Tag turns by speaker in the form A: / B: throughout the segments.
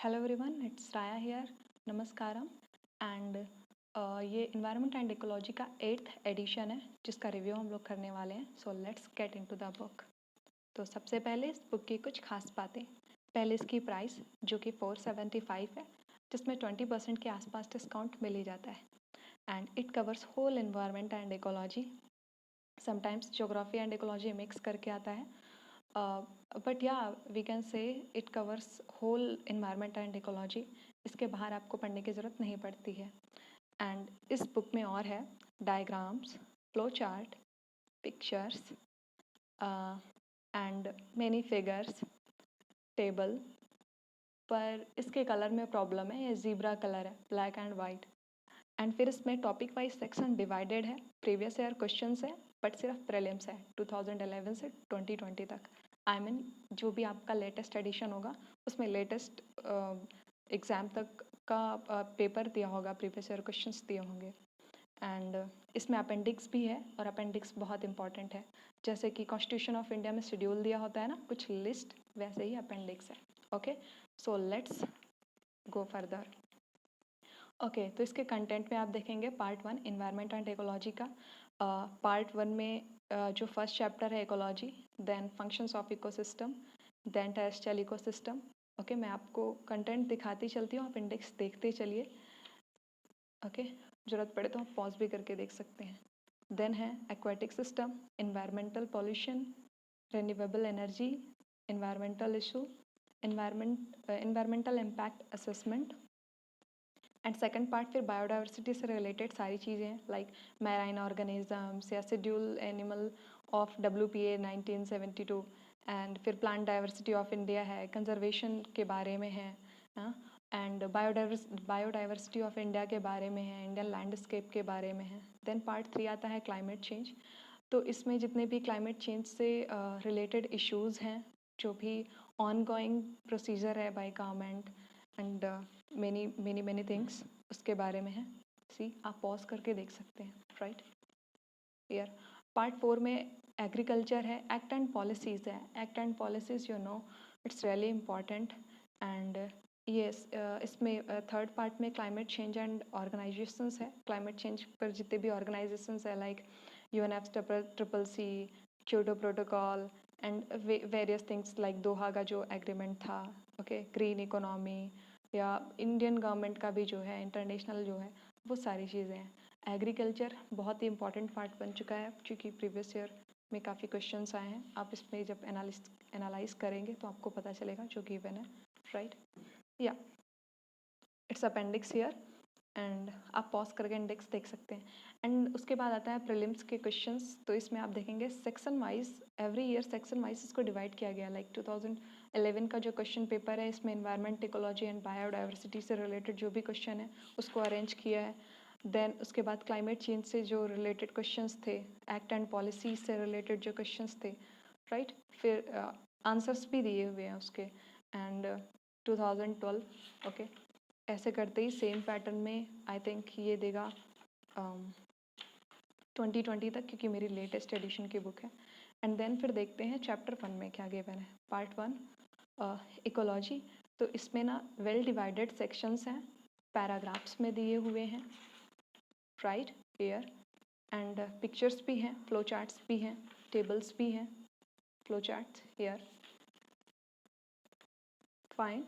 A: Hello everyone, it's Raya here. नमस्कारम। And ये environment and ecology का 8th addition है जिसका रिव्यू हम लोग करने वाले हैं। So let's get into the book. तो सबसे पहले इस बुक की कुछ खास बातें। पहले इसकी प्राइस जो कि 475 है, जिसमें 20% के आसपास डिस्काउंट मिल ही जाता है। And it covers whole environment and ecology. Sometimes geography and ecology mix करके आता है, बट या we can say it covers whole environment and ecology. इसके बाहर आपको पढ़ने की ज़रूरत नहीं पड़ती है। एंड इस बुक में और है diagrams, flow chart, pictures and many figures, table. पर इसके कलर में प्रॉब्लम है, ये ज़ीब्रा कलर है, ब्लैक एंड वाइट। एंड फिर इसमें टॉपिक वाइज सेक्शन डिवाइडेड है। प्रीवियस ईयर क्वेश्चंस है बट सिर्फ प्रीलिम्स है 2011 से 2020 तक। आई मीन जो भी आपका लेटेस्ट एडिशन होगा उसमें लेटेस्ट एग्ज़ाम तक का पेपर दिया होगा, प्रीवियस ईयर क्वेश्चंस दिए होंगे। एंड इसमें अपेंडिक्स भी है और अपेंडिक्स बहुत इंपॉर्टेंट है। जैसे कि कॉन्स्टिट्यूशन ऑफ इंडिया में शेड्यूल दिया होता है ना, कुछ लिस्ट, वैसे ही अपेंडिक्स है। Okay, so let's go further. Okay, तो इसके कंटेंट में आप देखेंगे पार्ट 1 इन्वायरमेंट एंड इकोलॉजी का। पार्ट 1 में जो फर्स्ट चैप्टर है ecology, then functions of ecosystem, then terrestrial ecosystem. Okay, मैं आपको कंटेंट दिखाती चलती हूँ, आप इंडेक्स देखते चलिए। ओके, ज़रूरत पड़े तो आप पॉज भी करके देख सकते हैं। देन है aquatic system, environmental pollution, renewable energy, environmental issue, environmental impact assessment. And second part फिर बायोडाइवर्सिटी से रिलेटेड सारी चीज़ें हैं, लाइक मैराइन ऑर्गेनिजम्स या schedule animal of WPA 1972। And फिर प्लांट डाइवर्सिटी ऑफ इंडिया है, कंजर्वेशन के बारे में है, एंड बायोडाइवर्सिटी ऑफ इंडिया के बारे में है, इंडियन लैंडस्केप के बारे में है। देन पार्ट 3 आता है क्लाइमेट चेंज। तो इसमें जितने भी क्लाइमेट चेंज से रिलेटेड इश्यूज़ हैं, जो भी ऑन गोइंग प्रोसीजर है by government and many many many things, उसके बारे में है। सी आप पॉज करके देख सकते हैं, राइट हियर। पार्ट 4 में एग्रीकल्चर है, एक्ट एंड पॉलिसीज़ है। Act and policies you know it's really important. And yes, इसमें थर्ड पार्ट में क्लाइमेट चेंज एंड ऑर्गेनाइजेशंस है। क्लाइमेट चेंज पर जितने भी ऑर्गेनाइजेशंस है, like UNFCCC, Kyoto protocol and various things, like Doha का जो एग्रीमेंट था, ओके, ग्रीन इकोनॉमी, या इंडियन गवर्नमेंट का भी जो है, इंटरनेशनल जो है, वो सारी चीज़ें हैं। एग्रीकल्चर बहुत ही इंपॉर्टेंट पार्ट बन चुका है, क्योंकि प्रीवियस ईयर में काफ़ी क्वेश्चंस आए हैं। आप इसमें जब एनालाइज करेंगे तो आपको पता चलेगा जो गिवन है, राइट। या इट्स अपेंडिक्स हियर, एंड आप पॉज करके इंडेक्स देख सकते हैं। एंड उसके बाद आता है प्रीलिम्स के क्वेश्चंस। तो इसमें आप देखेंगे section wise, every year section wise इसको डिवाइड किया गया। लाइक 2011 का जो क्वेश्चन पेपर है, इसमें इन्वायरमेंट, इकोलॉजी एंड बायोडाइवर्सिटी से रिलेटेड जो भी क्वेश्चन है उसको अरेंज किया है। देन उसके बाद क्लाइमेट चेंज से जो रिलेटेड क्वेश्चंस थे, एक्ट एंड पॉलिसी से रिलेटेड जो क्वेश्चंस थे, राइट, फिर आंसर्स भी दिए हुए हैं उसके। एंड 2012, ओके, ऐसे करते ही सेम पैटर्न में आई थिंक ये देगा 2020 तक, क्योंकि मेरी लेटेस्ट एडिशन की बुक है। एंड देन फिर देखते हैं चैप्टर 1 में क्या गिवन है। Part 1 ecology. तो इसमें ना वेल डिवाइडेड सेक्शंस हैं, पैराग्राफ्स में दिए हुए हैं, राइट हियर। एंड पिक्चर्स भी हैं, फ्लो चार्ट्स भी हैं, टेबल्स भी हैं, flow charts here, fine,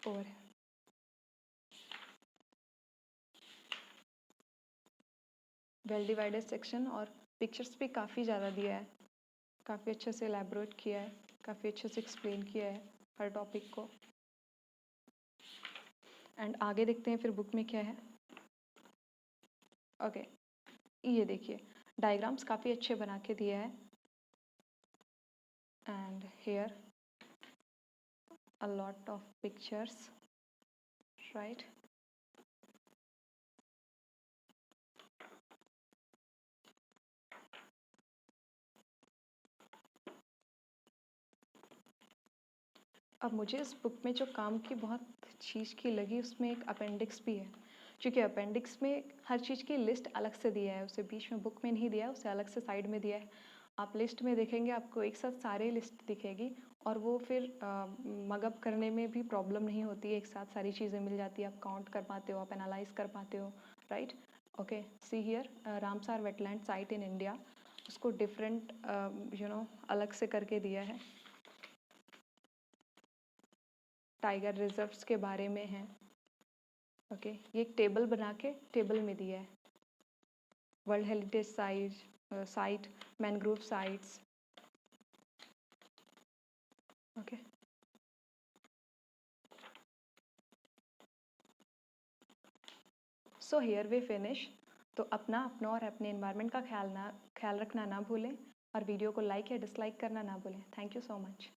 A: over है। वेल डिवाइडेड सेक्शन और पिक्चर्स भी काफ़ी ज़्यादा दिया है, काफ़ी अच्छे से एलैबोरेट किया है, काफ़ी अच्छे से एक्सप्लेन किया है हर टॉपिक को। एंड आगे देखते हैं फिर बुक में क्या है। ओके, ये देखिए डायग्राम्स काफ़ी अच्छे बना के दिया है। And here a lot of pictures, right. अब मुझे इस बुक में जो काम की बहुत चीज़ की लगी, उसमें एक अपेंडिक्स भी है। क्योंकि अपेंडिक्स में हर चीज़ की लिस्ट अलग से दिया है, उसे बीच में बुक में नहीं दिया है, उसे अलग से साइड में दिया है। आप लिस्ट में देखेंगे आपको एक साथ सारे लिस्ट दिखेगी और वो फिर मगअप करने में भी प्रॉब्लम नहीं होती है, एक साथ सारी चीज़ें मिल जाती है, आप काउंट कर पाते हो, आप एनालाइज कर पाते हो, right. Okay, see here Ramsar wetland site in India, उसको डिफरेंट अलग से करके दिया है। टाइगर रिजर्व्स के बारे में है। ओके, ये एक टेबल बना के टेबल में दिया है। World heritage site, mangrove sites. Okay, so here we finish. तो अपना और अपने एनवायरनमेंट का ख्याल रखना ना भूलें, और वीडियो को लाइक या डिसलाइक करना ना भूलें। Thank you so much.